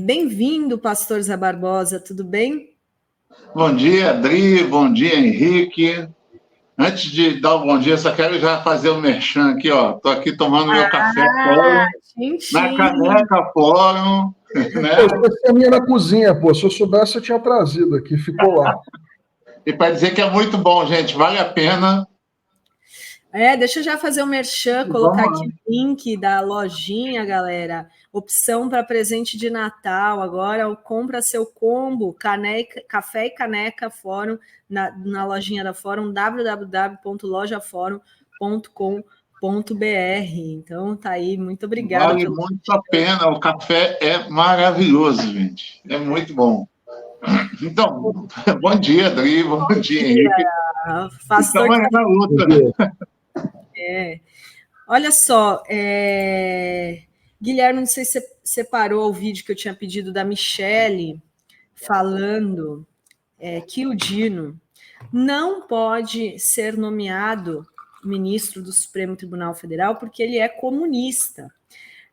Bem-vindo, pastor Zé Barbosa, tudo bem? Bom dia, Adri, bom dia, Henrique. Antes de dar o bom dia, só quero já fazer o merchan aqui, ó. Estou aqui tomando meu café fórum, na Gentil. caneca fórum, Pô, né? esqueci a minha na cozinha, pô. Se eu soubesse, eu tinha trazido aqui, ficou lá. E para dizer que é muito bom, gente, vale a pena. Deixa eu já fazer o merchan, colocar aqui o link da lojinha, galera. Opção para presente de Natal. Agora, compra seu combo, café e caneca Fórum, na lojinha da Fórum, www.lojaforum.com.br. Então, tá aí, muito obrigada. Vale muito a pena, o café é maravilhoso, gente, é muito bom. Então, bom dia, Adri, bom dia, Henrique. Pastor, estamos aí na luta. Olha só, Guilherme, não sei se você separou o vídeo que eu tinha pedido da Michele, falando que o Dino não pode ser nomeado ministro do Supremo Tribunal Federal porque ele é comunista.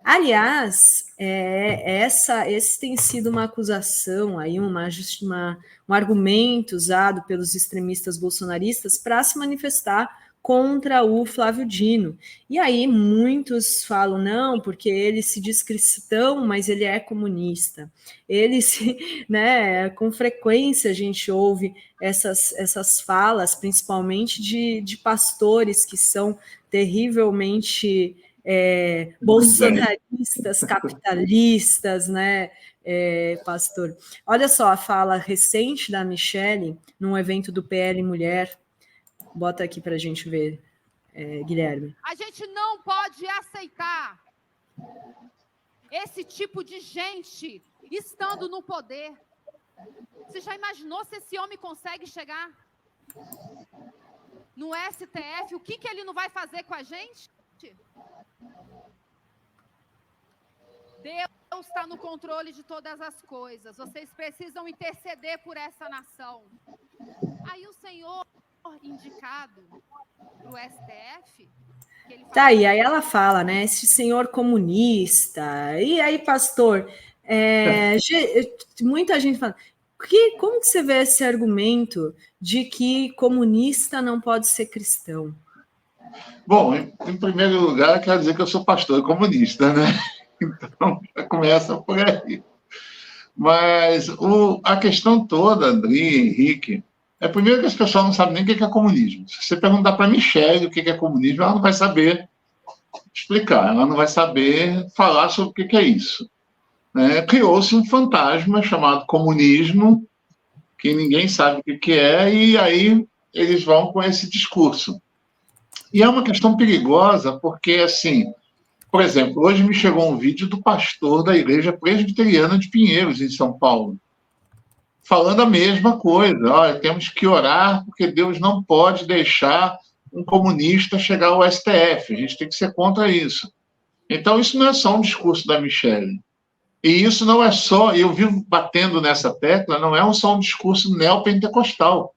Aliás, esse tem sido uma acusação, aí um argumento usado pelos extremistas bolsonaristas para se manifestar contra o Flávio Dino. E aí muitos falam, não, porque ele se diz cristão, mas ele é comunista. Com frequência a gente ouve essas falas, principalmente de pastores que são terrivelmente bolsonaristas, capitalistas, né, pastor? Olha só a fala recente da Michele, num evento do PL Mulher. Bota aqui para a gente ver, Guilherme. A gente não pode aceitar esse tipo de gente estando no poder. Você já imaginou se esse homem consegue chegar no STF? O que ele não vai fazer com a gente? Deus está no controle de todas as coisas. Vocês precisam interceder por essa nação. Aí o Senhor indicado para o STF... Tá aí ela fala, né? Esse senhor comunista. E aí, pastor, muita gente fala... Como que você vê esse argumento de que comunista não pode ser cristão? Bom, em primeiro lugar, quero dizer que eu sou pastor comunista, né? Então, começa por aí. Mas a questão toda, André, Henrique, primeiro que as pessoas não sabem nem o que é comunismo. Se você perguntar para a Michele o que é comunismo, ela não vai saber explicar, ela não vai saber falar sobre o que é isso. Criou-se um fantasma chamado comunismo, que ninguém sabe o que é, e aí eles vão com esse discurso. E é uma questão perigosa, porque, assim, por exemplo, hoje me chegou um vídeo do pastor da Igreja Presbiteriana de Pinheiros, em São Paulo, falando a mesma coisa. Olha, temos que orar porque Deus não pode deixar um comunista chegar ao STF. A gente tem que ser contra isso. Então, isso não é só um discurso da Michele. E isso não é só, eu vivo batendo nessa tecla, não é só um discurso neopentecostal.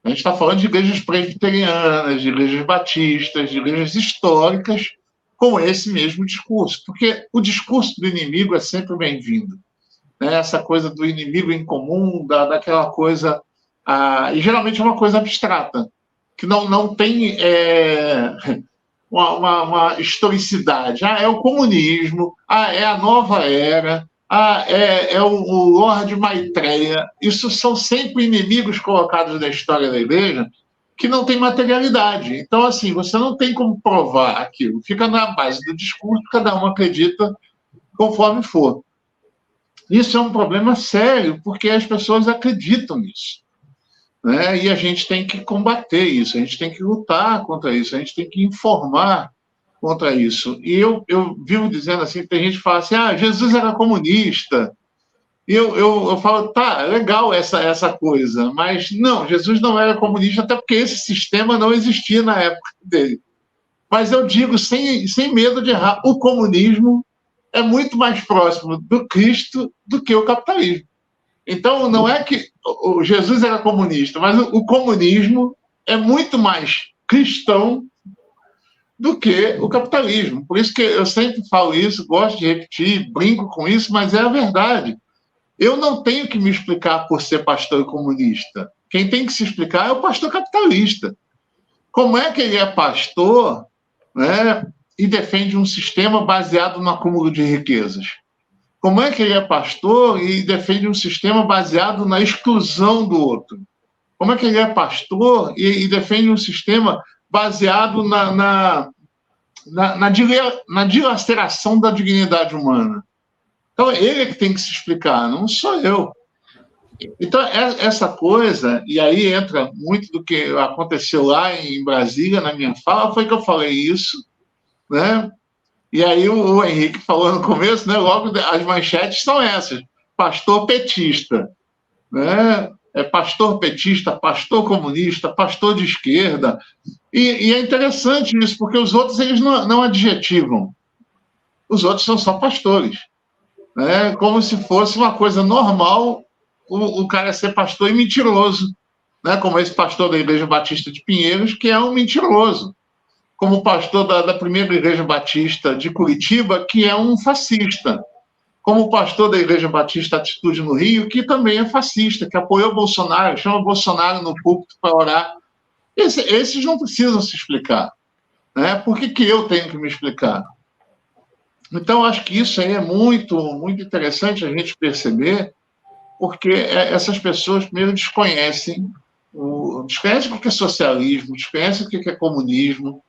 A gente está falando de igrejas presbiterianas, de igrejas batistas, de igrejas históricas, com esse mesmo discurso. Porque o discurso do inimigo é sempre bem-vindo. Essa coisa do inimigo em comum, daquela coisa... e geralmente é uma coisa abstrata, que não tem uma historicidade. É o comunismo, é a nova era, é o Lorde Maitreya. Isso são sempre inimigos colocados na história da igreja que não tem materialidade. Então, assim, você não tem como provar aquilo. Fica na base do discurso, cada um acredita conforme for. Isso é um problema sério, porque as pessoas acreditam nisso. E a gente tem que combater isso, a gente tem que lutar contra isso, a gente tem que informar contra isso. E eu vivo dizendo assim, tem gente que fala assim, Jesus era comunista. E eu falo, tá, legal essa coisa, mas não, Jesus não era comunista, até porque esse sistema não existia na época dele. Mas eu digo, sem medo de errar, o comunismo é muito mais próximo do Cristo do que o capitalismo. Então, não é que o Jesus era comunista, mas o comunismo é muito mais cristão do que o capitalismo. Por isso que eu sempre falo isso, gosto de repetir, brinco com isso, mas é a verdade. Eu não tenho que me explicar por ser pastor comunista. Quem tem que se explicar é o pastor capitalista. Como é que ele é pastor, né, e defende um sistema baseado no acúmulo de riquezas? Como é que ele é pastor e defende um sistema baseado na exclusão do outro? Como é que ele é pastor e defende um sistema baseado na dilaceração da dignidade humana? Então, ele é que tem que se explicar, não sou eu. Então, essa coisa, e aí entra muito do que aconteceu lá em Brasília, na minha fala, foi que eu falei isso, né? E aí o Henrique falou no começo, né? Logo as manchetes são essas: pastor petista, né? É pastor petista, pastor comunista, pastor de esquerda. E é interessante isso, porque os outros eles não adjetivam. Os outros são só pastores, né? Como se fosse uma coisa normal o cara ser pastor e mentiroso, né? Como esse pastor da Igreja Batista de Pinheiros, que é um mentiroso. Como o pastor da primeira Igreja Batista de Curitiba, que é um fascista. Como o pastor da Igreja Batista Atitude no Rio, que também é fascista, que apoiou Bolsonaro, chama Bolsonaro no púlpito para orar. Esses não precisam se explicar, né? Por que eu tenho que me explicar? Então, acho que isso aí é muito, muito interessante a gente perceber, porque essas pessoas, primeiro, desconhecem o que é socialismo, desconhecem o que é comunismo,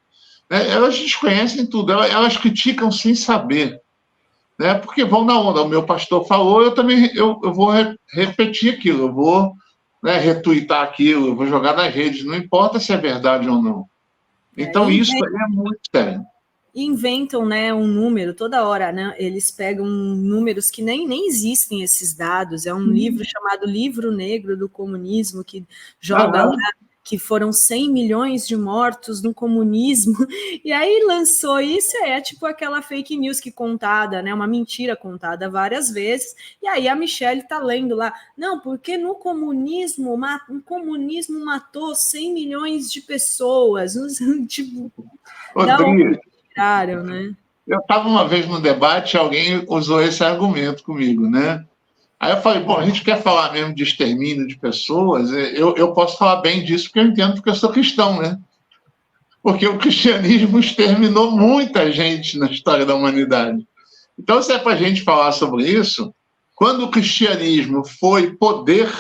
né? Elas desconhecem tudo, elas criticam sem saber, né? Porque vão na onda. O meu pastor falou, eu vou repetir aquilo, eu vou, né, retweetar aquilo, eu vou jogar nas redes, não importa se é verdade ou não. Então, isso é muito sério. Inventam, né, um número toda hora, né? Eles pegam números que nem existem esses dados. É um livro chamado Livro Negro do Comunismo, que joga lá que foram 100 milhões de mortos no comunismo, e aí lançou isso, tipo aquela fake news que contada, né, uma mentira contada várias vezes, e aí a Michelle tá lendo lá, não, porque no comunismo, o comunismo matou 100 milhões de pessoas, tipo, da onde tiraram, né? Eu estava uma vez no debate, alguém usou esse argumento comigo, né? Aí eu falei, bom, a gente quer falar mesmo de extermínio de pessoas, eu posso falar bem disso porque eu entendo, porque eu sou cristão, né? Porque o cristianismo exterminou muita gente na história da humanidade. Então, se é para a gente falar sobre isso, quando o cristianismo foi poder,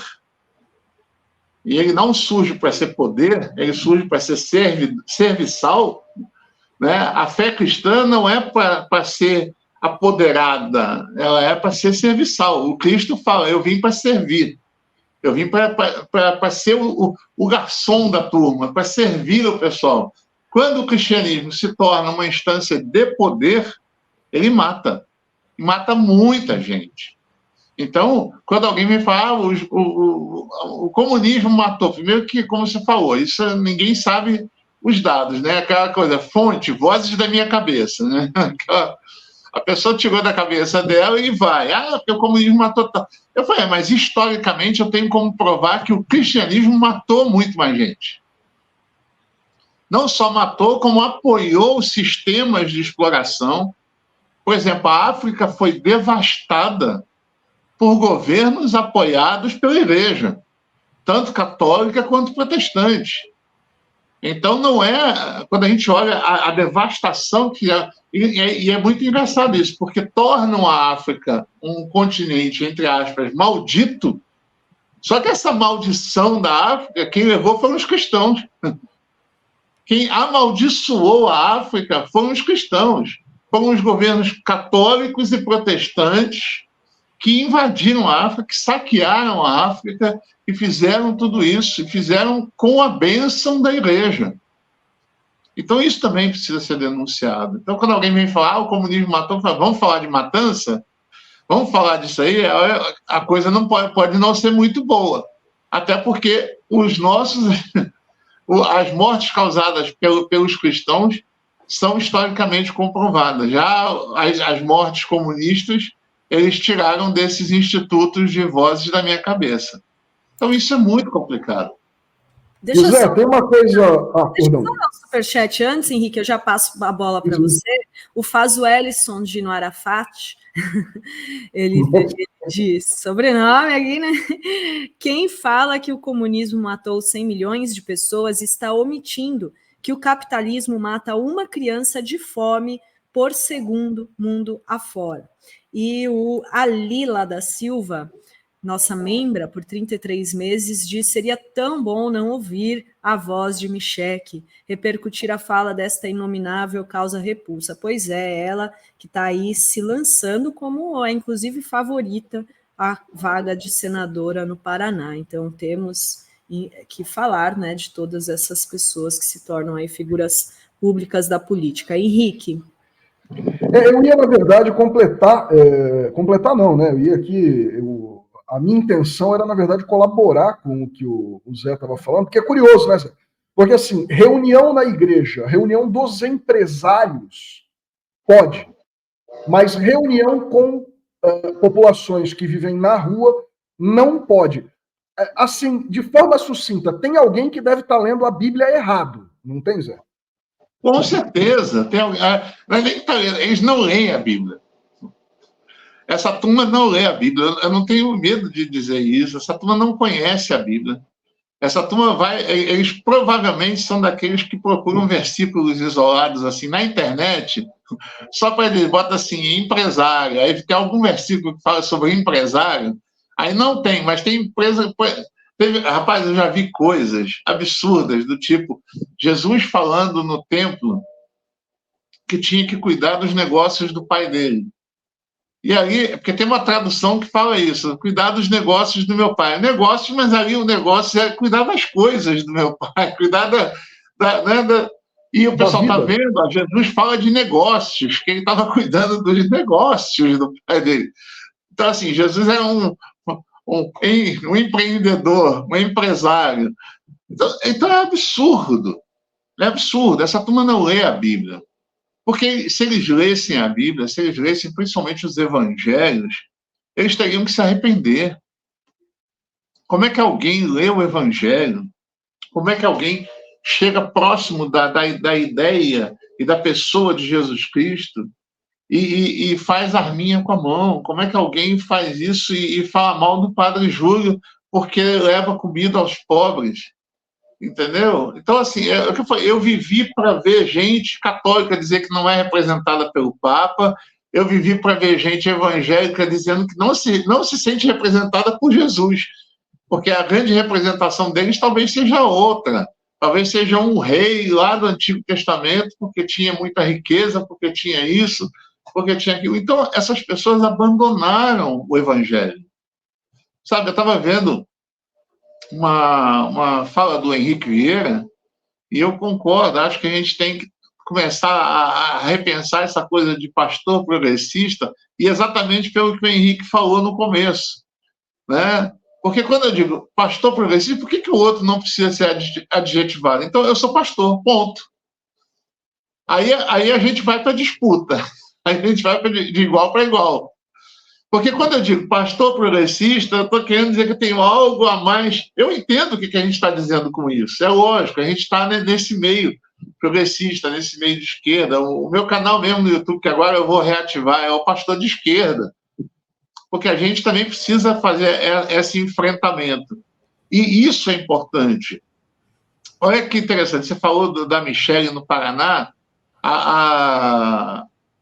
e ele não surge para ser poder, ele surge para ser serviçal, né? A fé cristã não é para ser apoderada, ela é para ser serviçal. O Cristo fala, eu vim para servir, eu vim para ser o garçom da turma, para servir o pessoal. Quando o cristianismo se torna uma instância de poder, ele mata muita gente. Então, quando alguém me fala, o comunismo matou, primeiro que, como você falou, isso ninguém sabe os dados, né? Aquela coisa, fonte, vozes da minha cabeça, né? A pessoa tirou da cabeça dela e vai. Porque o comunismo matou... Eu falei, mas historicamente eu tenho como provar que o cristianismo matou muito mais gente. Não só matou, como apoiou sistemas de exploração. Por exemplo, a África foi devastada por governos apoiados pela Igreja, tanto católica quanto protestante. Então, não é... Quando a gente olha a devastação que é... E é muito engraçado isso, porque tornam a África um continente, entre aspas, maldito, só que essa maldição da África, quem levou foram os cristãos. Quem amaldiçoou a África foram os cristãos. Foram os governos católicos e protestantes que invadiram a África, que saquearam a África e fizeram tudo isso, e fizeram com a bênção da Igreja. Então, isso também precisa ser denunciado. Então, quando alguém vem falar, o comunismo matou, fala, vamos falar de matança? Vamos falar disso aí? A coisa não pode não ser muito boa. Até porque as mortes causadas pelos cristãos são historicamente comprovadas. Já as mortes comunistas, eles tiraram desses institutos de vozes da minha cabeça. Então, isso é muito complicado. Deixa José, eu tem uma coisa... Deixa eu perdão. falar um superchat antes, Henrique, eu já passo a bola para você. O Fazo Ellison de Noarafat, ele diz, sobrenome aqui, né? Quem fala que o comunismo matou 100 milhões de pessoas está omitindo que o capitalismo mata uma criança de fome por segundo mundo afora. E o Alila da Silva, nossa membra por 33 meses, diz: seria tão bom não ouvir a voz de Micheque, repercutir a fala desta inominável causa repulsa. Pois é, ela que está aí se lançando como inclusive favorita a vaga de senadora no Paraná. Então temos que falar, né, de todas essas pessoas que se tornam aí figuras públicas da política. Henrique. Eu ia, na verdade, completar não, né? Eu ia aqui, a minha intenção era, na verdade, colaborar com o que o Zé estava falando, porque é curioso, né, Zé? Porque, assim, reunião na igreja, reunião dos empresários, pode, mas reunião com populações que vivem na rua, não pode. Assim, de forma sucinta, tem alguém que deve estar lendo a Bíblia errado, não tem, Zé? Com certeza. Eles não leem a Bíblia. Essa turma não lê a Bíblia. Eu não tenho medo de dizer isso. Essa turma não conhece a Bíblia. Essa turma eles provavelmente são daqueles que procuram versículos isolados assim na internet, só para ele bota assim, empresário. Aí tem algum versículo que fala sobre empresário. Aí não tem, mas tem empresa. Rapaz, eu já vi coisas absurdas do tipo Jesus falando no templo que tinha que cuidar dos negócios do pai dele. E aí, porque tem uma tradução que fala isso, cuidar dos negócios do meu pai. Negócios, mas ali o negócio é cuidar das coisas do meu pai, cuidar E o pessoal está vendo, Jesus fala de negócios, que ele estava cuidando dos negócios do pai dele. Então, assim, Jesus era um empreendedor, um empresário. Então é absurdo. É absurdo. Essa turma não lê a Bíblia. Porque se eles lessem a Bíblia, se eles lessem principalmente os evangelhos, eles teriam que se arrepender. Como é que alguém lê o evangelho? Como é que alguém chega próximo da ideia e da pessoa de Jesus Cristo e faz arminha com a mão? Como é que alguém faz isso e fala mal do Padre Júlio porque leva comida aos pobres? Entendeu? Então, assim, eu vivi para ver gente católica dizer que não é representada pelo Papa, eu vivi para ver gente evangélica dizendo que não se sente representada por Jesus, porque a grande representação deles talvez seja outra, talvez seja um rei lá do Antigo Testamento, porque tinha muita riqueza, porque tinha isso, porque tinha aquilo. Então, essas pessoas abandonaram o evangelho. Sabe, eu estava vendo uma fala do Henrique Vieira, e eu concordo, acho que a gente tem que começar a repensar essa coisa de pastor progressista, e exatamente pelo que o Henrique falou no começo, né? Porque quando eu digo pastor progressista, por que o outro não precisa ser adjetivado? Então, eu sou pastor, ponto. Aí a gente vai para a disputa, aí a gente vai de igual para igual. Porque quando eu digo pastor progressista, eu estou querendo dizer que eu tenho algo a mais. Eu entendo o que a gente está dizendo com isso. É lógico, a gente está nesse meio progressista, nesse meio de esquerda. O meu canal mesmo no YouTube, que agora eu vou reativar, é o Pastor de Esquerda. Porque a gente também precisa fazer esse enfrentamento. E isso é importante. Olha que interessante, você falou da Michelle no Paraná.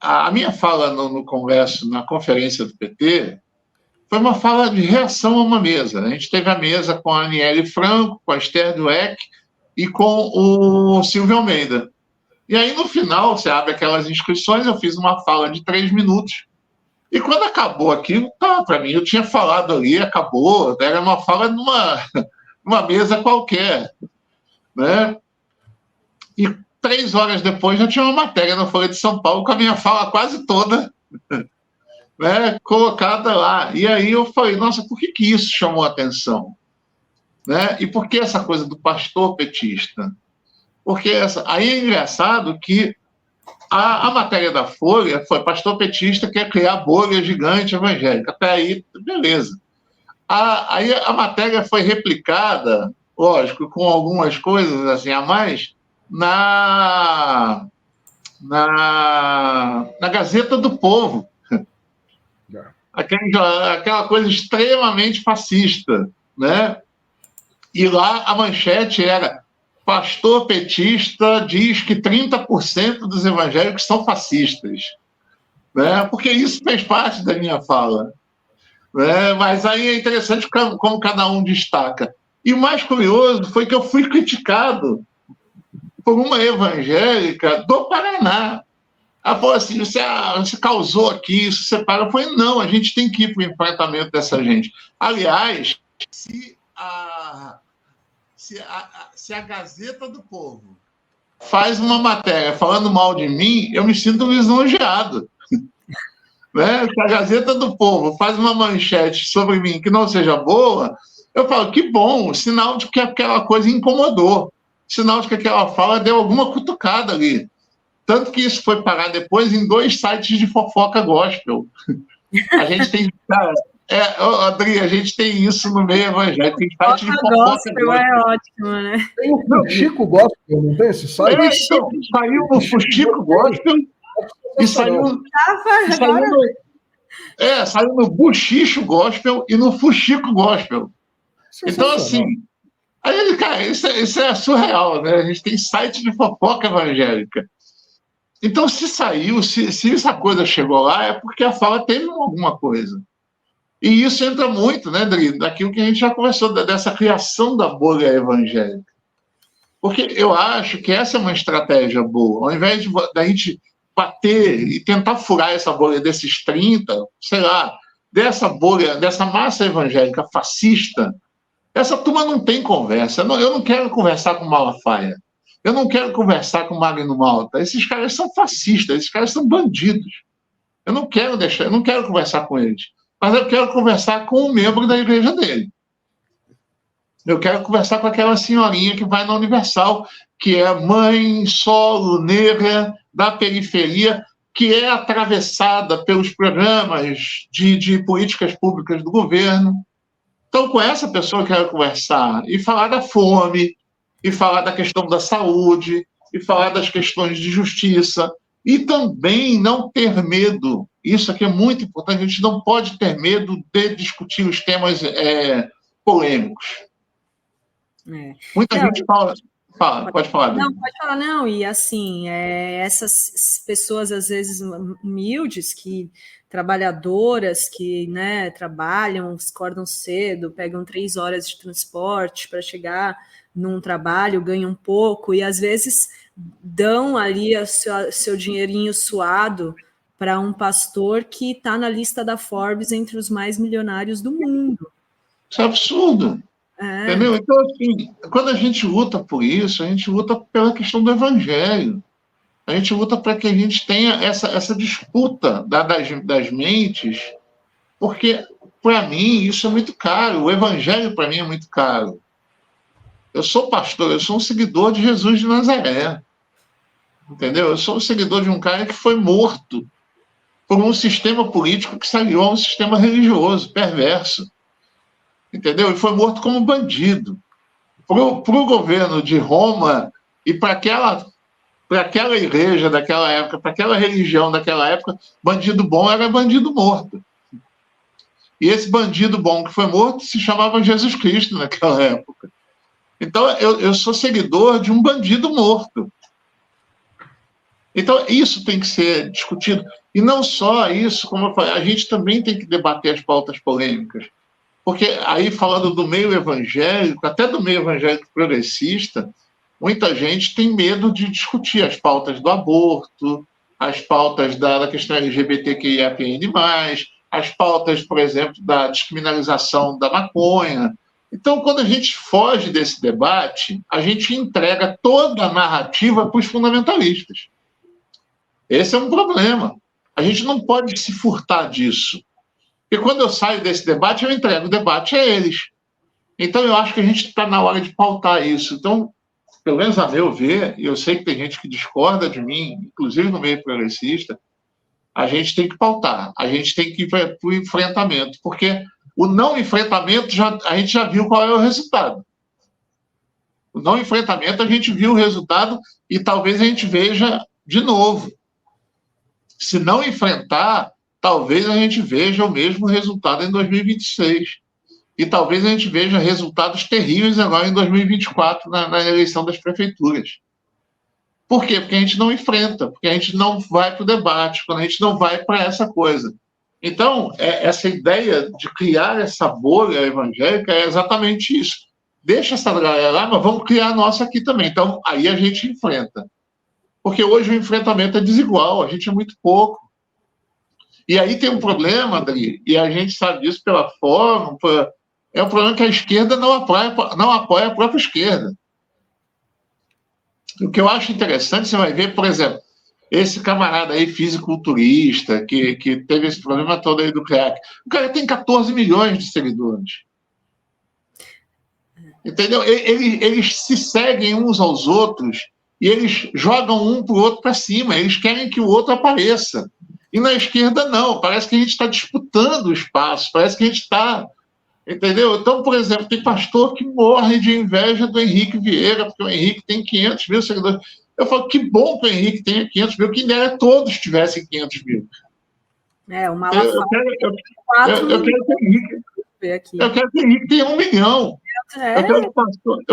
A minha fala no Congresso, na conferência do PT, foi uma fala de reação a uma mesa. A gente teve a mesa com a Aniele Franco, com a Esther Dweck e com o Silvio Almeida. E aí, no final, você abre aquelas inscrições, eu fiz uma fala de 3 minutos. E quando acabou aquilo, para mim, eu tinha falado ali, acabou, era uma fala numa mesa qualquer, né? E 3 horas depois já tinha uma matéria na Folha de São Paulo com a minha fala quase toda, né, colocada lá. E aí eu falei, nossa, por que isso chamou a atenção? Né? E por que essa coisa do pastor petista? Porque aí é engraçado que a matéria da Folha foi pastor petista quer criar bolha gigante evangélica. Até aí, beleza. Aí a matéria foi replicada lógico, com algumas coisas assim a mais, na Gazeta do Povo. Aquela coisa extremamente fascista, né? E lá a manchete era: pastor petista diz que 30% dos evangélicos são fascistas, né? Porque isso fez parte da minha fala, né? Mas aí é interessante como cada um destaca. E o mais curioso foi que eu fui criticado por uma evangélica do Paraná. Ela falou assim: você causou aqui, isso separa. Eu falei: não, a gente tem que ir para o enfrentamento dessa gente. Aliás, se a Gazeta do Povo faz uma matéria falando mal de mim, eu me sinto lisonjeado. Né? Se a Gazeta do Povo faz uma manchete sobre mim que não seja boa, eu falo: que bom, sinal de que aquela coisa incomodou, sinal de que aquela fala deu alguma cutucada ali. Tanto que isso foi parar depois em 2 sites de fofoca gospel. A gente tem... Cara, Adri, a gente tem isso no meio evangélico. Tem site de fofoca gospel. É ótimo, né? Tem o Fuxico Gospel, não tem esse site? Então, saiu o Fuxico Gospel e saiu no Buchicho Gospel e no Fuxico Gospel. Então, assim, aí, cara, isso é surreal, né? A gente tem site de fofoca evangélica. Então, se saiu, se essa coisa chegou lá, é porque a fala teve alguma coisa. E isso entra muito, né, Dri, daquilo que a gente já conversou, dessa criação da bolha evangélica. Porque eu acho que essa é uma estratégia boa. Ao invés da gente bater e tentar furar essa bolha desses 30, sei lá, dessa bolha, dessa massa evangélica fascista, essa turma não tem conversa. Eu não quero conversar com Malafaia. Eu não quero conversar com Magno Malta. Esses caras são fascistas, esses caras são bandidos. Eu não quero conversar com eles. Mas eu quero conversar com um membro da igreja dele. Eu quero conversar com aquela senhorinha que vai na Universal, que é mãe, solo, negra, da periferia, que é atravessada pelos programas de políticas públicas do governo. Então, com essa pessoa eu quero conversar e falar da fome, e falar da questão da saúde, e falar das questões de justiça, e também não ter medo. Isso aqui é muito importante, a gente não pode ter medo de discutir os temas polêmicos. Muita gente fala, pode falar. Não, pode falar, não, e assim, essas pessoas, às vezes, humildes, trabalhadoras, que, né, trabalham, acordam cedo, pegam 3 horas de transporte para chegar num trabalho, ganham pouco, e às vezes dão ali seu dinheirinho suado para um pastor que está na lista da Forbes entre os mais milionários do mundo. Isso é absurdo. Entendeu? Então, assim, quando a gente luta por isso, a gente luta pela questão do evangelho. A gente luta para que a gente tenha essa disputa das mentes, porque, para mim, isso é muito caro. O evangelho, para mim, é muito caro. Eu sou pastor, eu sou um seguidor de Jesus de Nazaré. Entendeu? Eu sou um seguidor de um cara que foi morto por um sistema político que se aliou a um sistema religioso perverso. Entendeu? E foi morto como bandido. Para o governo de Roma e para aquela igreja daquela época, para aquela religião daquela época, bandido bom era bandido morto. E esse bandido bom que foi morto se chamava Jesus Cristo naquela época. Então, eu sou seguidor de um bandido morto. Então, isso tem que ser discutido. E não só isso, como eu falei, a gente também tem que debater as pautas polêmicas. Porque aí, falando do meio evangélico, até do meio evangélico progressista, muita gente tem medo de discutir as pautas do aborto, as pautas da questão LGBTQIAPN+, as pautas, por exemplo, da descriminalização da maconha. Então, quando a gente foge desse debate, a gente entrega toda a narrativa para os fundamentalistas. Esse é um problema. A gente não pode se furtar disso. Porque quando eu saio desse debate, eu entrego o debate a eles. Então, eu acho que a gente está na hora de pautar isso. Então, pelo menos a meu ver, e eu sei que tem gente que discorda de mim, inclusive no meio progressista, a gente tem que pautar, a gente tem que ir para o enfrentamento, porque o não enfrentamento, a gente já viu qual é o resultado. O não enfrentamento, a gente viu o resultado e talvez a gente veja de novo. Se não enfrentar, talvez a gente veja o mesmo resultado em 2026. E talvez a gente veja resultados terríveis agora em 2024, na eleição das prefeituras. Por quê? Porque a gente não enfrenta, porque a gente não vai para o debate, quando a gente não vai para essa coisa. Então, essa ideia de criar essa bolha evangélica é exatamente isso. Deixa essa galera lá, mas vamos criar a nossa aqui também. Então, aí a gente enfrenta. Porque hoje o enfrentamento é desigual, a gente é muito pouco. E aí tem um problema, Adri, e a gente sabe disso pela Fórum, é um problema que a esquerda não apoia a própria esquerda. O que eu acho interessante, você vai ver, por exemplo, esse camarada aí, fisiculturista, que teve esse problema todo aí do crack. O cara tem 14 milhões de seguidores. Entendeu? Eles se seguem uns aos outros e eles jogam um para o outro para cima. Eles querem que o outro apareça. E na esquerda, não. Parece que a gente está disputando o espaço. Parece que a gente está... Entendeu? Então, por exemplo, tem pastor que morre de inveja do Henrique Vieira, porque o Henrique tem 500 mil seguidores. Eu falo, que bom que o Henrique tenha 500 mil, que dera todos tivessem 500 mil. O Malafaia. Eu quero que o Henrique tenha 1 milhão. Eu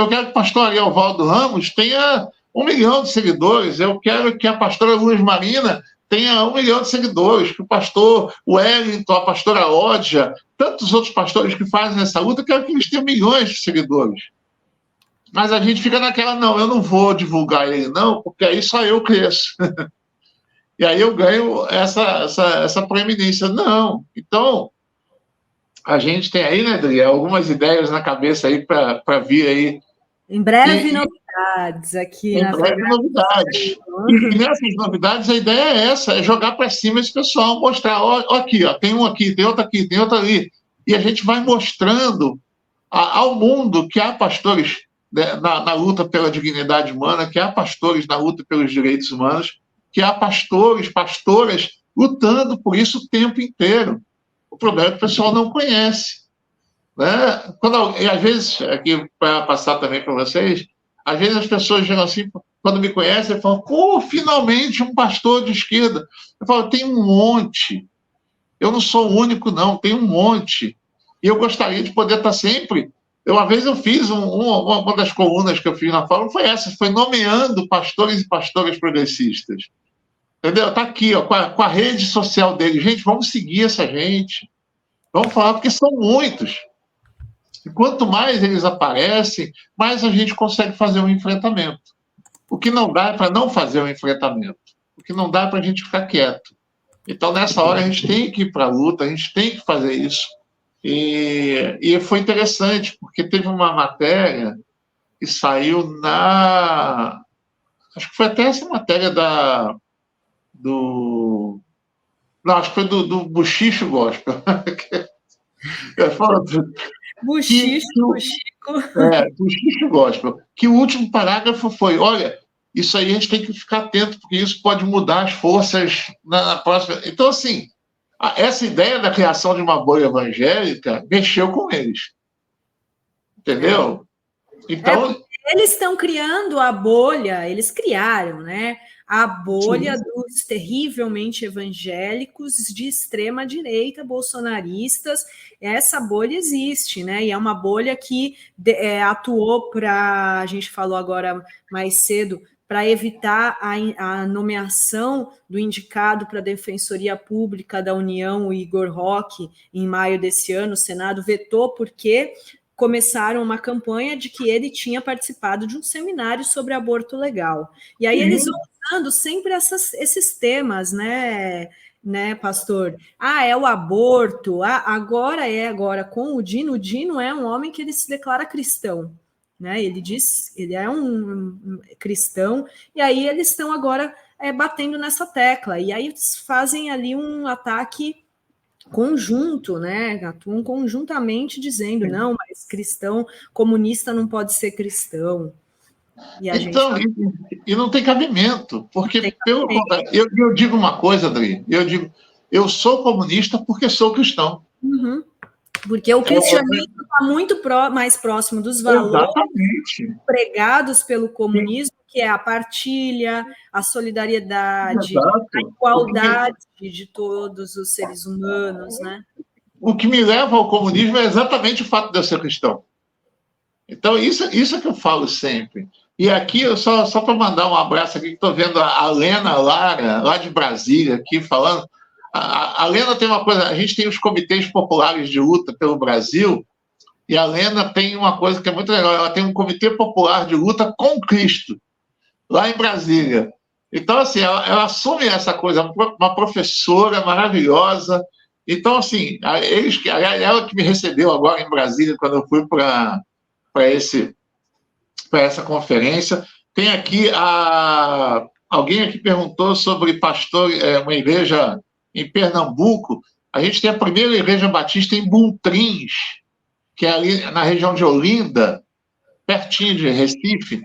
quero que o pastor Ariel Valdo Ramos tenha 1 milhão de seguidores. Eu quero que a pastora Luz Marina tenha 1 milhão de seguidores, que o pastor Wellington, a pastora Ódia, tantos outros pastores que fazem essa luta, eu quero que eles tenham milhões de seguidores. Mas a gente fica naquela, não, eu não vou divulgar ele, não, porque aí só eu cresço. E aí eu ganho essa proeminência. Não. Então, a gente tem aí, né, Adri, algumas ideias na cabeça aí para vir aí. Em breve, novidades aqui. Em breve, novidades. E nessas novidades, a ideia é essa, é jogar para cima esse pessoal, mostrar, ó, aqui, ó, tem um aqui, tem outro aqui, tem outro ali. E a gente vai mostrando ao mundo que há pastores, né, na luta pela dignidade humana, que há pastores na luta pelos direitos humanos, que há pastores, pastoras lutando por isso o tempo inteiro. O problema é que o pessoal não conhece. Né? E às vezes, aqui para passar também para vocês, às vezes as pessoas chegam assim, quando me conhecem, falam, pô, finalmente um pastor de esquerda. Eu falo, tem um monte. Eu não sou o único, não, tem um monte. E eu gostaria de poder estar sempre... Uma vez eu fiz uma das colunas que eu fiz na Fórum, foi essa, foi nomeando pastores e pastoras progressistas. Entendeu? Está aqui, ó, com a rede social dele. Gente, vamos seguir essa gente. Vamos falar, porque são muitos. E quanto mais eles aparecem, mais a gente consegue fazer um enfrentamento. O que não dá é para não fazer um enfrentamento. O que não dá é para a gente ficar quieto. Então, nessa hora, a gente tem que ir para a luta, a gente tem que fazer isso. E foi interessante, porque teve uma matéria que saiu acho que foi até essa matéria não, acho que foi do Buchicho Gospel. Buchicho Gospel. Que o último parágrafo foi, olha, isso aí a gente tem que ficar atento, porque isso pode mudar as forças na próxima... Então, assim, essa ideia da criação de uma bolha evangélica mexeu com eles. Entendeu? Então... Eles estão criando a bolha, eles criaram, né? A bolha dos terrivelmente evangélicos de extrema direita, bolsonaristas. Essa bolha existe, né? E é uma bolha que atuou para, a gente falou agora mais cedo, para evitar a nomeação do indicado para a Defensoria Pública da União, o Igor Roque, em maio desse ano. O Senado vetou porque começaram uma campanha de que ele tinha participado de um seminário sobre aborto legal. E aí eles vão usando sempre esses temas, né, pastor? É o aborto, agora com o Dino. O Dino é um homem que ele se declara cristão. Né? Ele diz, ele é um cristão, e aí eles estão agora batendo nessa tecla, e aí fazem ali um ataque conjunto, né? Atuam conjuntamente dizendo, não, mas cristão, comunista não pode ser cristão. E então, e não tem cabimento, porque eu digo uma coisa, Adri, eu sou comunista porque sou cristão. Porque o cristianismo está muito mais próximo dos valores pregados pelo comunismo, que é a partilha, a solidariedade, a igualdade de todos os seres humanos, né? O que me leva ao comunismo é exatamente o fato de eu ser cristão. Então, isso é que eu falo sempre. E aqui, só para mandar um abraço aqui, que estou vendo a Lena Lara, lá de Brasília, aqui falando. A Lena tem uma coisa, a gente tem os comitês populares de luta pelo Brasil, e a Lena tem uma coisa que é muito legal, ela tem um comitê popular de luta com Cristo, lá em Brasília. Então, assim, ela assume essa coisa, uma professora maravilhosa. Então, assim, ela que me recebeu agora em Brasília, quando eu fui para essa conferência. Tem aqui alguém aqui perguntou sobre pastor, uma igreja em Pernambuco. A gente tem a primeira igreja batista em Bultrins, que é ali na região de Olinda, pertinho de Recife,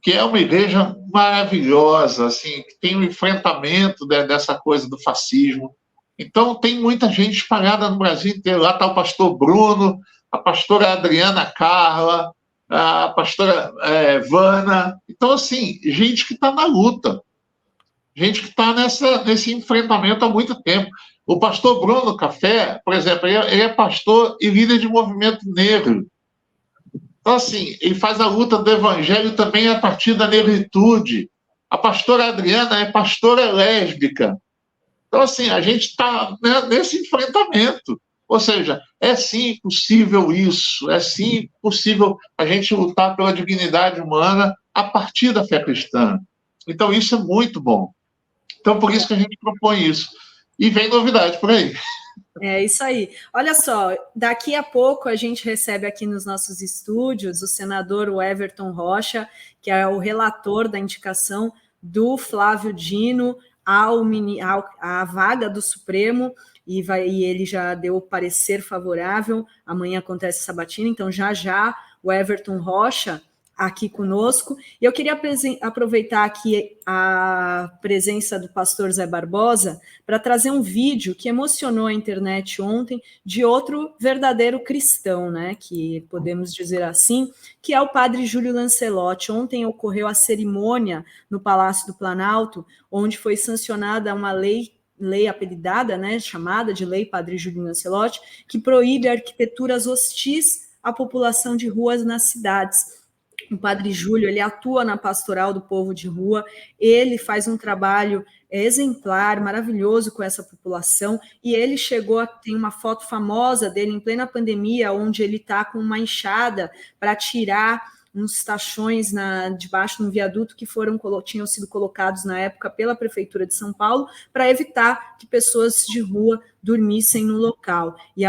que é uma igreja maravilhosa, assim, que tem um enfrentamento dessa coisa do fascismo. Então, tem muita gente espalhada no Brasil inteiro. Lá está o pastor Bruno, a pastora Adriana Carla, a pastora Vana. Então, assim, gente que está na luta, gente que está nesse enfrentamento há muito tempo. O pastor Bruno Café, por exemplo, ele é pastor e líder de movimento negro. Então, assim, ele faz a luta do evangelho também a partir da negritude. A pastora Adriana é pastora lésbica. Então, assim, a gente está, né, nesse enfrentamento. Ou seja, é sim possível isso, é sim possível a gente lutar pela dignidade humana a partir da fé cristã. Então, isso é muito bom. Então, por isso que a gente propõe isso. E vem novidade por aí. É isso aí. Olha só, daqui a pouco a gente recebe aqui nos nossos estúdios o senador Everton Rocha, que é o relator da indicação do Flávio Dino à vaga do Supremo, e ele já deu o parecer favorável. Amanhã acontece essa sabatina, então já o Everton Rocha aqui conosco. E eu queria aproveitar aqui a presença do pastor Zé Barbosa para trazer um vídeo que emocionou a internet ontem de outro verdadeiro cristão, né, que podemos dizer assim, que é o padre Júlio Lancelotti. Ontem ocorreu a cerimônia no Palácio do Planalto, onde foi sancionada uma lei apelidada, né, chamada de Lei Padre Júlio Lancelotti, que proíbe arquiteturas hostis à população de ruas nas cidades. O Padre Júlio, ele atua na pastoral do povo de rua, ele faz um trabalho exemplar, maravilhoso com essa população, e ele tem uma foto famosa dele em plena pandemia, onde ele está com uma enxada para tirar uns tachões debaixo de um viaduto que tinham sido colocados na época pela Prefeitura de São Paulo, para evitar que pessoas de rua dormissem no local. E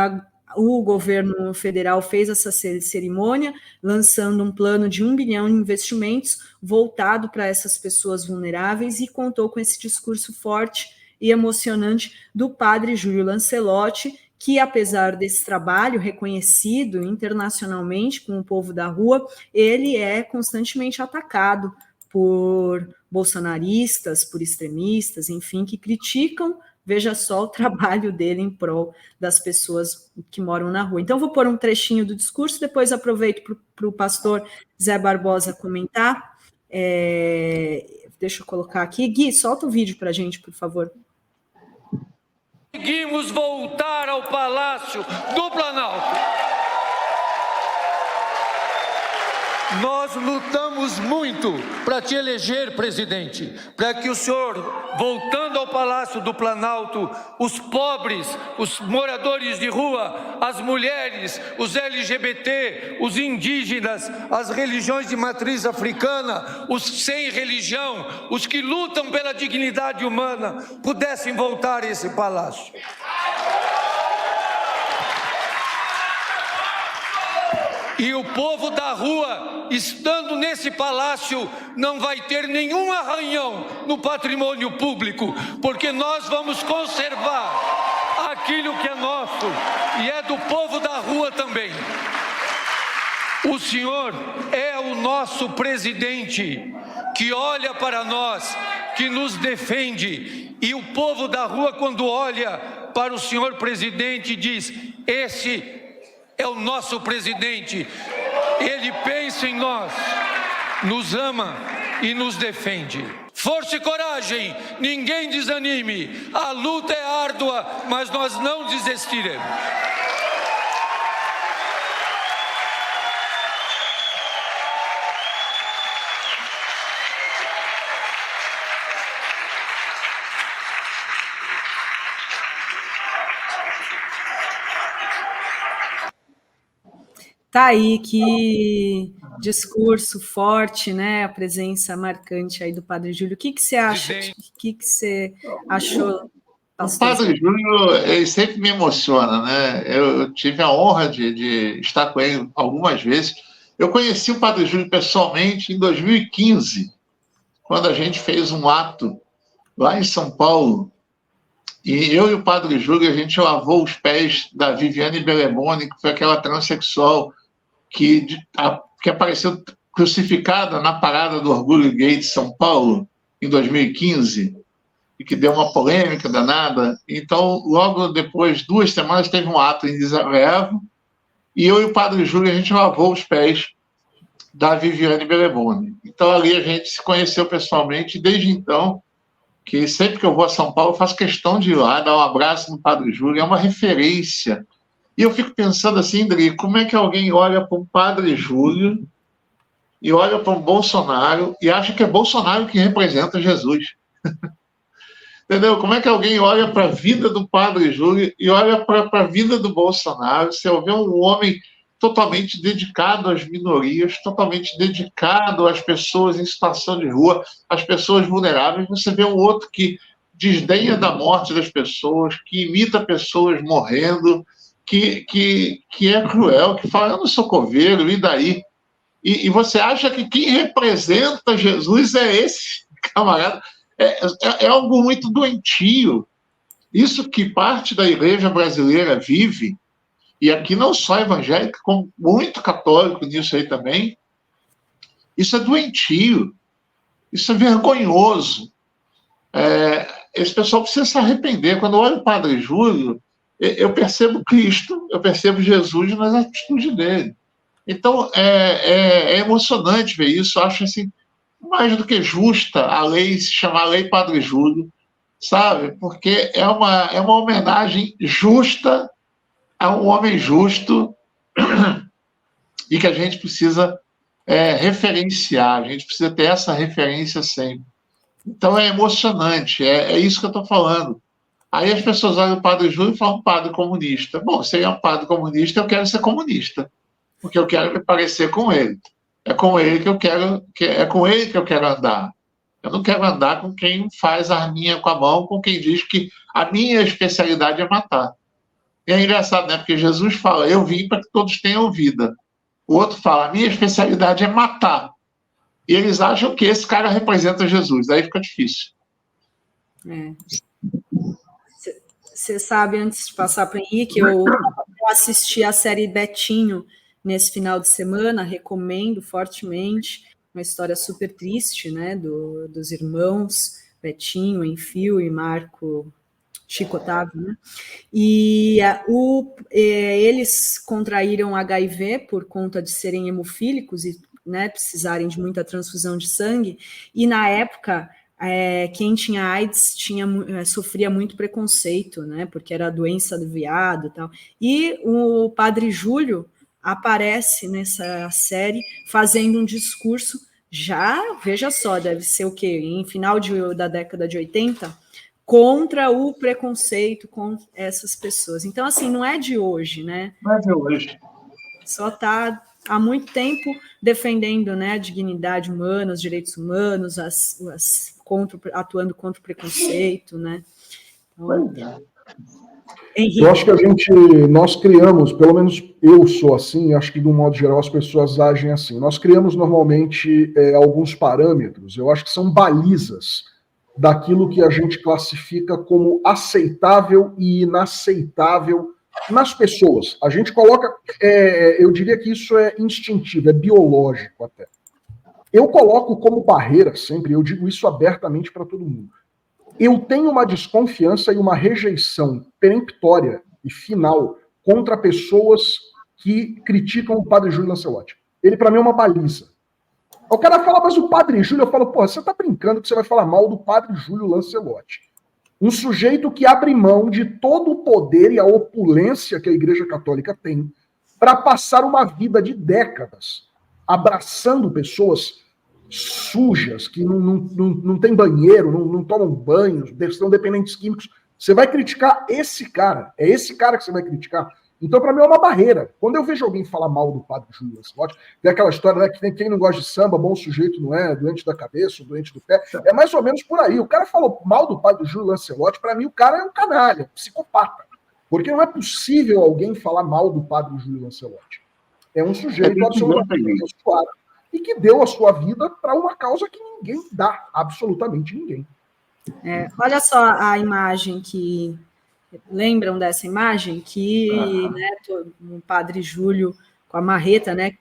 o governo federal fez essa cerimônia, lançando um plano de 1 bilhão em investimentos voltado para essas pessoas vulneráveis, e contou com esse discurso forte e emocionante do padre Júlio Lancelotti, que, apesar desse trabalho reconhecido internacionalmente com o povo da rua, ele é constantemente atacado por bolsonaristas, por extremistas, enfim, que criticam, veja só, o trabalho dele em prol das pessoas que moram na rua. Então, vou pôr um trechinho do discurso, depois aproveito para o pastor Zé Barbosa comentar. Deixa eu colocar aqui. Gui, solta o vídeo para a gente, por favor. Conseguimos voltar ao Palácio do Planalto. Nós lutamos muito para te eleger, presidente, para que o senhor, voltando ao Palácio do Planalto, os pobres, os moradores de rua, as mulheres, os LGBT, os indígenas, as religiões de matriz africana, os sem religião, os que lutam pela dignidade humana, pudessem voltar a esse palácio. E o povo da rua, estando nesse palácio, não vai ter nenhum arranhão no patrimônio público, porque nós vamos conservar aquilo que é nosso e é do povo da rua também. O senhor é o nosso presidente, que olha para nós, que nos defende, e o povo da rua, quando olha para o senhor presidente, diz: esse é o nosso presidente. Ele pensa em nós, nos ama e nos defende. Força e coragem, ninguém desanime. A luta é árdua, mas nós não desistiremos. Tá aí, que discurso forte, né? A presença marcante aí do Padre Júlio. O que você acha? O que você achou, pastor? O Padre Júlio, ele sempre me emociona, né? Eu tive a honra de estar com ele algumas vezes. Eu conheci o Padre Júlio pessoalmente em 2015, quando a gente fez um ato lá em São Paulo. E eu e o Padre Júlio, a gente lavou os pés da Viviane Belemone, que foi aquela transexual que apareceu crucificada na parada do Orgulho Gay de São Paulo, em 2015, e que deu uma polêmica danada. Então, logo depois, 2 semanas, teve um ato em Desavevo, e eu e o Padre Júlio, a gente lavou os pés da Viviane Belemone. Então, ali a gente se conheceu pessoalmente, e desde então, que sempre que eu vou a São Paulo, eu faço questão de ir lá, dar um abraço no Padre Júlio, é uma referência. E eu fico pensando assim, Dri, como é que alguém olha para um Padre Júlio e olha para um Bolsonaro e acha que é Bolsonaro que representa Jesus? Entendeu? Como é que alguém olha para a vida do Padre Júlio e olha para a vida do Bolsonaro? Você vê um homem totalmente dedicado às minorias, totalmente dedicado às pessoas em situação de rua, às pessoas vulneráveis. Você vê um outro que desdenha da morte das pessoas, que imita pessoas morrendo, que é cruel, que fala, eu não sou coveiro, e daí? E você acha que quem representa Jesus é esse camarada? É algo muito doentio. Isso que parte da igreja brasileira vive, e aqui não só evangélico, como muito católico nisso aí também, isso é doentio, isso é vergonhoso. Esse pessoal precisa se arrepender. Quando eu olho o Padre Júlio, eu percebo Cristo, eu percebo Jesus nas atitudes dele. Então, é emocionante ver isso. Eu acho assim, mais do que justa a lei se chamar Lei Padre Júlio, sabe? Porque é uma homenagem justa a um homem justo e que a gente precisa referenciar, a gente precisa ter essa referência sempre. Então é emocionante, é isso que eu estou falando. Aí as pessoas olham o Padre Júlio e falam padre comunista. Bom, se ele é um padre comunista, eu quero ser comunista, porque eu quero me parecer com ele. É com ele que eu quero andar. Eu não quero andar com quem faz arminha com a mão, com quem diz que a minha especialidade é matar. E é engraçado, né? Porque Jesus fala, eu vim para que todos tenham vida. O outro fala, a minha especialidade é matar. E eles acham que esse cara representa Jesus. Aí fica difícil. Você sabe, antes de passar para o Henrique, eu assisti a série Betinho nesse final de semana, recomendo fortemente, uma história super triste, né, dos irmãos Betinho, Enfio e Marco Chico Otávio, né? E eles contraíram HIV por conta de serem hemofílicos e, né, precisarem de muita transfusão de sangue, e na época quem tinha AIDS sofria muito preconceito, né, porque era a doença do viado e tal. E o Padre Júlio aparece nessa série fazendo um discurso, veja só, deve ser o quê? Em final da década de 80, contra o preconceito com essas pessoas. Então, assim, não é de hoje, né? Não é de hoje. Só está há muito tempo defendendo, né, a dignidade humana, os direitos humanos, atuando contra o preconceito, né? Então, Henrique. Eu acho que nós criamos, pelo menos eu sou assim, acho que de um modo geral as pessoas agem assim. Nós criamos normalmente alguns parâmetros, eu acho que são balizas daquilo que a gente classifica como aceitável e inaceitável nas pessoas. A gente coloca, eu diria que isso é instintivo, é biológico até. Eu coloco como barreira sempre, eu digo isso abertamente para todo mundo. Eu tenho uma desconfiança e uma rejeição peremptória e final contra pessoas que criticam o padre Júlio Lancelotti. Ele, para mim, é uma baliza. O cara fala, mas o padre Júlio, eu falo, porra, você tá brincando que você vai falar mal do padre Júlio Lancelotti. Um sujeito que abre mão de todo o poder e a opulência que a Igreja Católica tem para passar uma vida de décadas abraçando pessoas sujas, que não tem banheiro, não tomam banho, são dependentes químicos. Você vai criticar esse cara. É esse cara que você vai criticar. Então, para mim, é uma barreira. Quando eu vejo alguém falar mal do padre Júlio Lancelotti, tem aquela história, né, que quem não gosta de samba, bom sujeito não é, doente da cabeça, ou doente do pé. É mais ou menos por aí. O cara falou mal do padre Júlio Lancelotti, para mim, o cara é um canalha, psicopata. Porque não é possível alguém falar mal do padre Júlio Lancelotti. É um sujeito absolutamente abençoado e que deu a sua vida para uma causa que ninguém dá, absolutamente ninguém. Olha só a imagem que... Lembram dessa imagem? Que né, o padre Júlio com a marreta, né,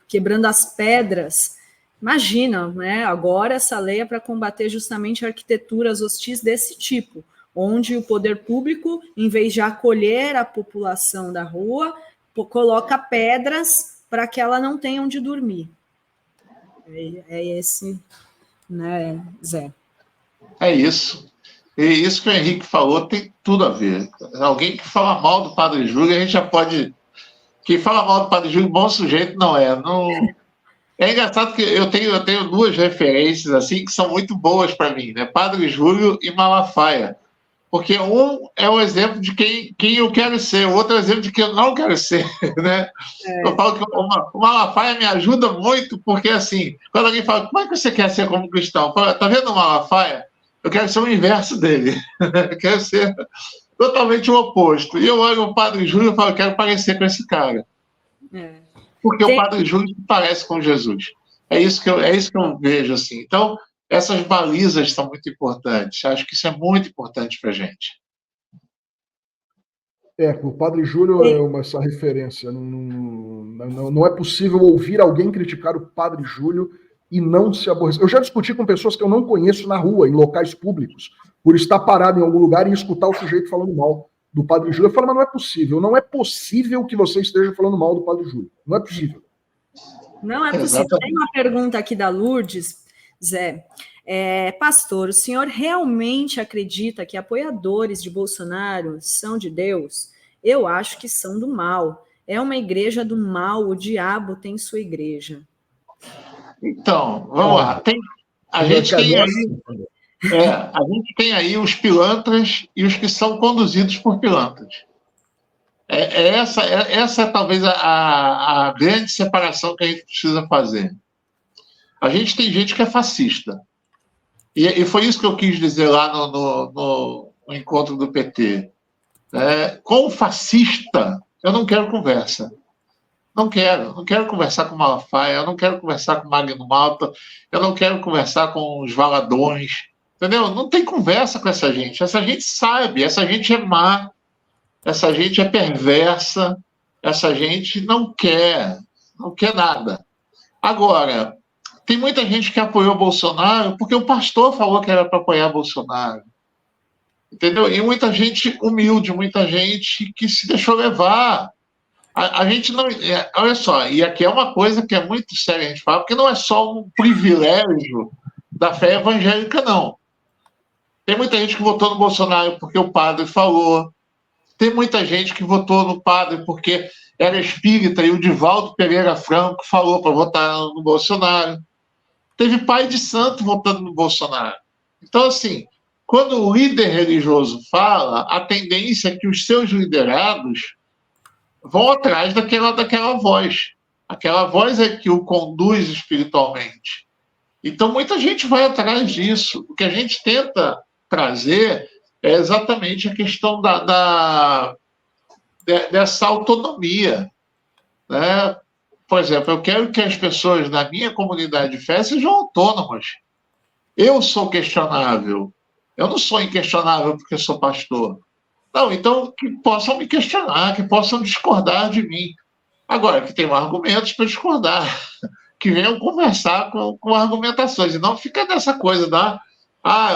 quebrando as pedras. Imagina, né, agora essa lei é para combater justamente arquiteturas hostis desse tipo, onde o poder público, em vez de acolher a população da rua, coloca pedras para que ela não tenha onde dormir. É esse, né, Zé? É isso. E isso que o Henrique falou tem tudo a ver. Alguém que fala mal do padre Júlio, a gente já pode... Quem fala mal do padre Júlio, bom sujeito, não é. É engraçado que eu tenho duas referências assim que são muito boas para mim, né? Padre Júlio e Malafaia. Porque um é um exemplo de quem eu quero ser, o outro é um exemplo de quem eu não quero ser, né? Eu falo que o Malafaia me ajuda muito, porque assim, quando alguém fala, como é que você quer ser como cristão? Tá vendo o Malafaia? Eu quero ser o inverso dele. Eu quero ser totalmente o oposto. E eu olho o padre Júlio e falo, eu quero parecer com esse cara. Porque o padre Júlio parece com Jesus. É isso que eu vejo, assim. Então, essas balizas são muito importantes. Acho que isso é muito importante para a gente. O padre Júlio é essa referência. Não é possível ouvir alguém criticar o padre Júlio e não se aborrecer. Eu já discuti com pessoas que eu não conheço na rua, em locais públicos, por estar parado em algum lugar e escutar o sujeito falando mal do padre Júlio. Eu falo, mas não é possível que você esteja falando mal do padre Júlio. Não é possível. Não é possível. Exatamente. Tem uma pergunta aqui da Lourdes, Zé. Pastor, o senhor realmente acredita que apoiadores de Bolsonaro são de Deus? Eu acho que são do mal. É uma igreja do mal, o diabo tem sua igreja. Então, vamos lá. A gente tem aí os pilantras e os que são conduzidos por pilantras. Essa é talvez a grande separação que a gente precisa fazer. A gente tem gente que é fascista. E foi isso que eu quis dizer lá no encontro do PT. Com o fascista, eu não quero conversa. Não quero conversar com Malafaia, eu não quero conversar com Magno Malta, eu não quero conversar com os Valadões, entendeu? Não tem conversa com essa gente. Essa gente sabe, essa gente é má, essa gente é perversa, essa gente não quer nada. Agora, tem muita gente que apoiou Bolsonaro porque o pastor falou que era para apoiar Bolsonaro. Entendeu? E muita gente humilde, muita gente que se deixou levar. A gente não... Olha só, e aqui é uma coisa que é muito séria a gente falar, porque não é só um privilégio da fé evangélica, não. Tem muita gente que votou no Bolsonaro porque o padre falou. Tem muita gente que votou no padre porque era espírita e o Divaldo Pereira Franco falou para votar no Bolsonaro. Teve pai de santo votando no Bolsonaro. Então, assim, quando o líder religioso fala, a tendência é que os seus liderados vão atrás daquela voz. Aquela voz é que o conduz espiritualmente. Então, muita gente vai atrás disso. O que a gente tenta trazer é exatamente a questão dessa autonomia. Né? Por exemplo, eu quero que as pessoas na minha comunidade de fé sejam autônomas. Eu sou questionável. Eu não sou inquestionável porque sou pastor. Não, então que possam me questionar, que possam discordar de mim. Agora, que tenham argumentos para discordar, que venham conversar com argumentações, e não fica nessa coisa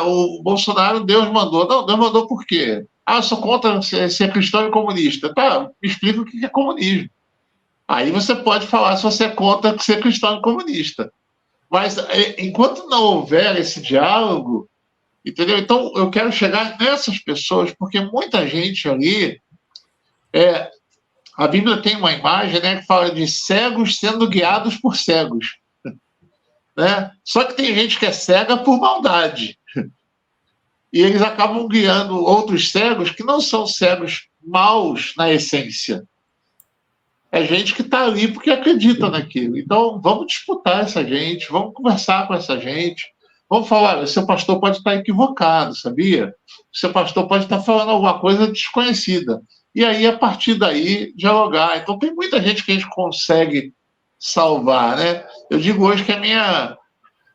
o Bolsonaro, Deus mandou. Não, Deus mandou por quê? Eu sou contra ser cristão e comunista. Tá, me explica o que é comunismo. Aí você pode falar se você é contra ser cristão e comunista. Mas enquanto não houver esse diálogo, entendeu? Então eu quero chegar nessas pessoas, porque muita gente ali... a Bíblia tem uma imagem, né, que fala de cegos sendo guiados por cegos. Né? Só que tem gente que é cega por maldade. E eles acabam guiando outros cegos que não são cegos maus na essência. É gente que está ali porque acredita naquilo. Então, vamos disputar essa gente, vamos conversar com essa gente, vamos falar, olha, seu pastor pode estar equivocado, sabia? Seu pastor pode estar falando alguma coisa desconhecida. E aí, a partir daí, dialogar. Então, tem muita gente que a gente consegue salvar, né? Eu digo hoje que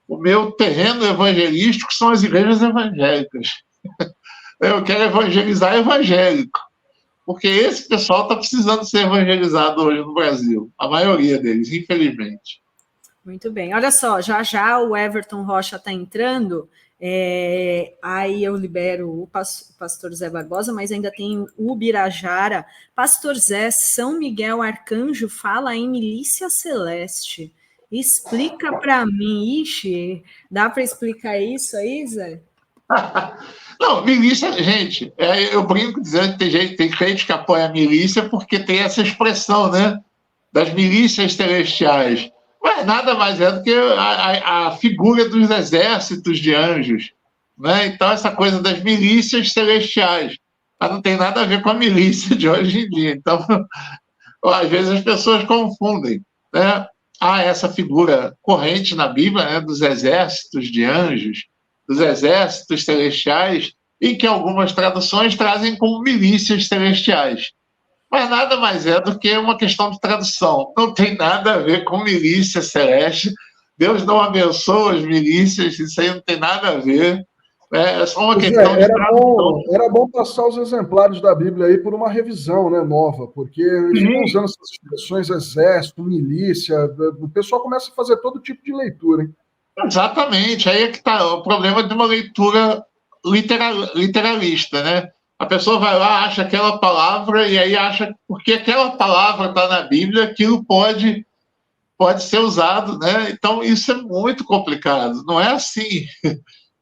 o meu terreno evangelístico são as igrejas evangélicas. Eu quero evangelizar evangélico, porque esse pessoal está precisando ser evangelizado hoje no Brasil, a maioria deles, infelizmente. Muito bem. Olha só, já o Everton Rocha está entrando, aí eu libero o pastor Zé Barbosa, mas ainda tem o Birajara. Pastor Zé, São Miguel Arcanjo fala em milícia celeste. Explica para mim. Ixi, dá para explicar isso aí, Zé? Não, milícia, gente, eu brinco dizendo que tem gente que apoia a milícia porque tem essa expressão, né? Das milícias celestiais. Mas nada mais é do que a figura dos exércitos de anjos. Né? Então, essa coisa das milícias celestiais. Mas não tem nada a ver com a milícia de hoje em dia. Então, às vezes as pessoas confundem. Né? Há essa figura corrente na Bíblia, né, dos exércitos de anjos, dos exércitos celestiais, em que algumas traduções trazem como milícias celestiais. Mas nada mais é do que uma questão de tradução. Não tem nada a ver com milícia celeste. Deus não abençoa as milícias, isso aí não tem nada a ver. É só uma questão de tradução. Era bom passar os exemplares da Bíblia aí por uma revisão, né, nova, porque eles ficam usando essas expressões exército, milícia, o pessoal começa a fazer todo tipo de leitura, hein? Exatamente, aí é que está o problema de uma leitura literalista, né? A pessoa vai lá, acha aquela palavra e aí acha que porque aquela palavra está na Bíblia, aquilo pode ser usado, né? Então isso é muito complicado, não é assim,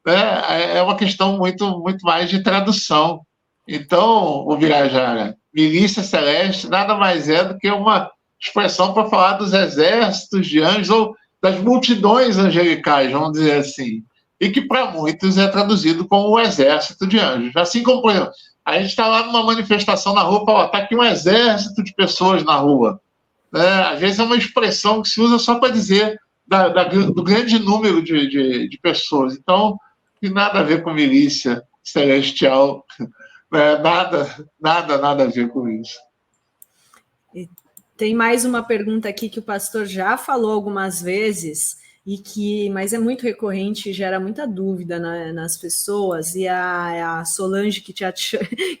né? É uma questão muito mais de tradução. Então, o Birajara, milícia celeste nada mais é do que uma expressão para falar dos exércitos de anjos ou das multidões angelicais, vamos dizer assim, e que para muitos é traduzido como o exército de anjos. Assim como, por exemplo, a gente está lá numa manifestação na rua, está aqui um exército de pessoas na rua. Às vezes é uma expressão que se usa só para dizer do grande número de pessoas. Então, tem nada a ver com milícia celestial, nada a ver com isso. Tem mais uma pergunta aqui que o pastor já falou algumas vezes, mas é muito recorrente e gera muita dúvida nas pessoas, e a Solange, que te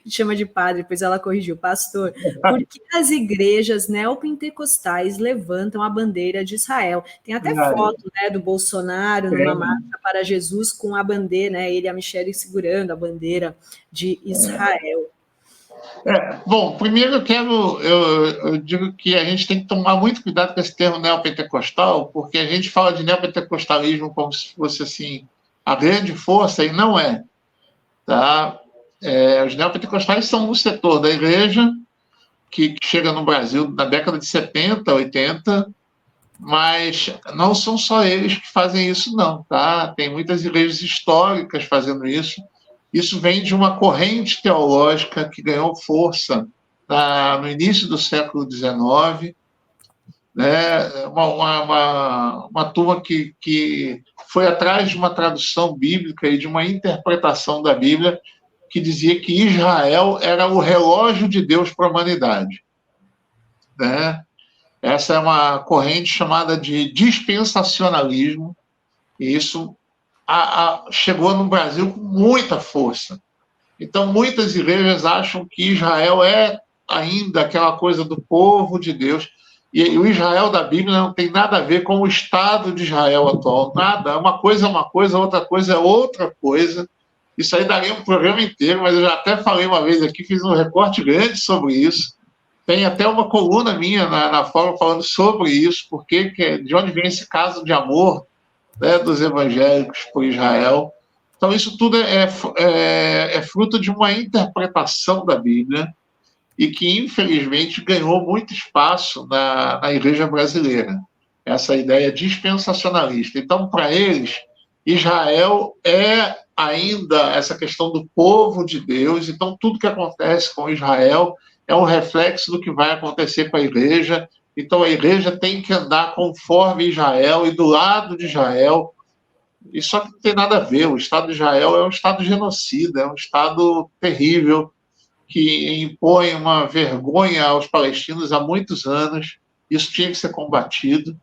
chama de padre, depois ela corrigiu, pastor, por que as igrejas neopentecostais levantam a bandeira de Israel? Tem até foto, né, do Bolsonaro numa marcha para Jesus com a bandeira, né, ele e a Michelle segurando a bandeira de Israel. Bom, primeiro eu digo que a gente tem que tomar muito cuidado com esse termo neopentecostal, porque a gente fala de neopentecostalismo como se fosse assim, a grande força, e não é. Tá? Os neopentecostais são um setor da igreja que chega no Brasil na década de 70, 80, mas não são só eles que fazem isso, não. Tá? Tem muitas igrejas históricas fazendo isso. Isso vem de uma corrente teológica que ganhou força no início do século XIX, né? Uma turma que foi atrás de uma tradução bíblica e de uma interpretação da Bíblia que dizia que Israel era o relógio de Deus para a humanidade. Né? Essa é uma corrente chamada de dispensacionalismo, e isso chegou no Brasil com muita força. Então, muitas igrejas acham que Israel é ainda aquela coisa do povo de Deus, e o Israel da Bíblia não tem nada a ver com o Estado de Israel atual, nada. Uma coisa é uma coisa, outra coisa é outra coisa. Isso aí daria um programa inteiro, mas eu já até falei uma vez aqui, fiz um recorte grande sobre isso. Tem até uma coluna minha na Fórum falando sobre isso, porque de onde vem esse caso de amor, né, dos evangélicos por Israel. Então, isso tudo é fruto de uma interpretação da Bíblia e que, infelizmente, ganhou muito espaço na igreja brasileira, essa ideia dispensacionalista. Então, para eles, Israel é ainda essa questão do povo de Deus, então tudo que acontece com Israel é um reflexo do que vai acontecer com a igreja, então a igreja tem que andar conforme Israel e do lado de Israel. Isso só que não tem nada a ver. O Estado de Israel é um Estado genocida, é um Estado terrível, que impõe uma vergonha aos palestinos há muitos anos. Isso tinha que ser combatido.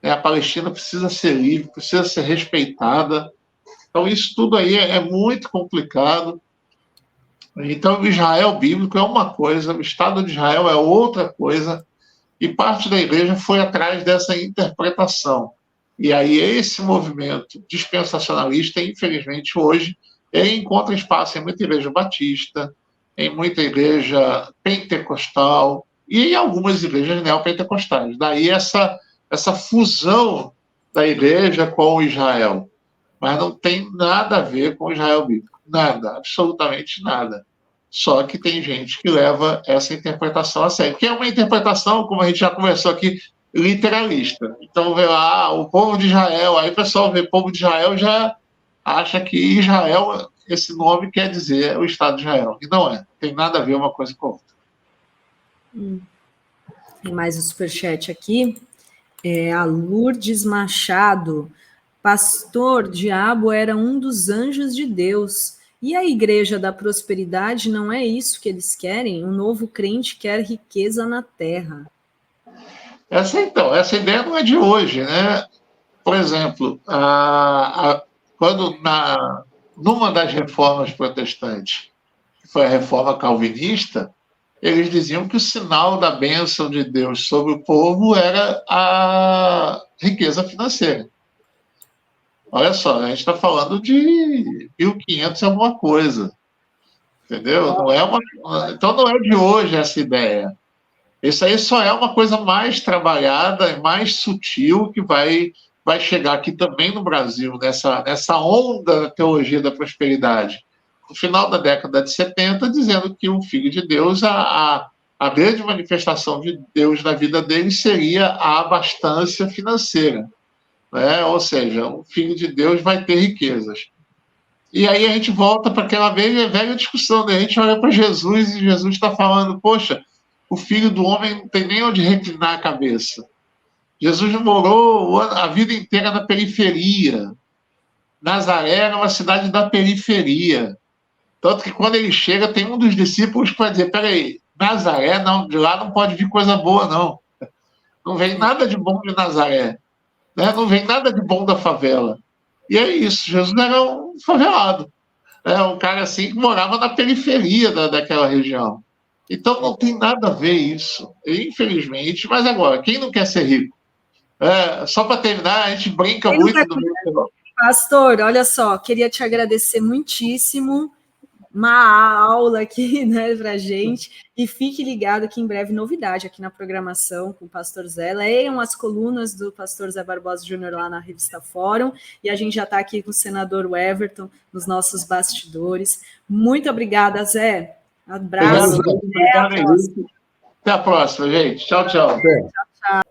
A Palestina precisa ser livre, precisa ser respeitada. Então, isso tudo aí é muito complicado. Então, o Israel bíblico é uma coisa, o Estado de Israel é outra coisa, e parte da igreja foi atrás dessa interpretação. E aí esse movimento dispensacionalista, infelizmente, hoje, ele encontra espaço em muita igreja batista, em muita igreja pentecostal e em algumas igrejas neopentecostais. Daí essa fusão da igreja com Israel. Mas não tem nada a ver com Israel bíblico. Nada, absolutamente nada. Só que tem gente que leva essa interpretação a sério. Que é uma interpretação, como a gente já conversou aqui, literalista. Então, vê lá, o povo de Israel, aí o pessoal vê povo de Israel já acha que Israel, esse nome quer dizer o Estado de Israel. E não é. Tem nada a ver uma coisa com a outra. Tem mais um superchat aqui. A Lourdes Machado. Pastor, diabo era um dos anjos de Deus. E a igreja da prosperidade não é isso que eles querem? Um novo crente quer riqueza na terra. Essa ideia não é de hoje, né? Por exemplo, quando numa das reformas protestantes, que foi a reforma calvinista, eles diziam que o sinal da bênção de Deus sobre o povo era a riqueza financeira. Olha só, a gente está falando de 1500 e alguma coisa, entendeu? Então não é de hoje essa ideia. Isso aí só é uma coisa mais trabalhada e mais sutil que vai chegar aqui também no Brasil, nessa onda da teologia da prosperidade. No final da década de 70, dizendo que o Filho de Deus, a grande manifestação de Deus na vida dele seria a abastança financeira. Né? Ou seja, o Filho de Deus vai ter riquezas. E aí a gente volta para aquela velha discussão, né? A gente olha para Jesus e Jesus está falando, poxa, o Filho do Homem não tem nem onde reclinar a cabeça. Jesus morou a vida inteira na periferia. Nazaré era uma cidade da periferia. Tanto que quando ele chega, tem um dos discípulos que vai dizer, peraí, Nazaré, não, de lá não pode vir coisa boa, não. Não vem nada de bom de Nazaré. Né? Não vem nada de bom da favela. E é isso, Jesus era um favelado. Um cara assim que morava na periferia daquela região. Então não tem nada a ver isso, infelizmente. Mas agora, quem não quer ser rico? Só para terminar, a gente brinca muito do meu... Pastor, olha só, queria te agradecer muitíssimo. Uma aula aqui, né, pra gente, e fique ligado que em breve novidade aqui na programação com o Pastor Zé. Leiam as colunas do Pastor Zé Barbosa Júnior lá na revista Fórum, e a gente já está aqui com o senador Everton nos nossos bastidores. Muito obrigada, Zé. Abraço. Obrigado. Até a próxima, gente. Tchau, tchau. Tchau.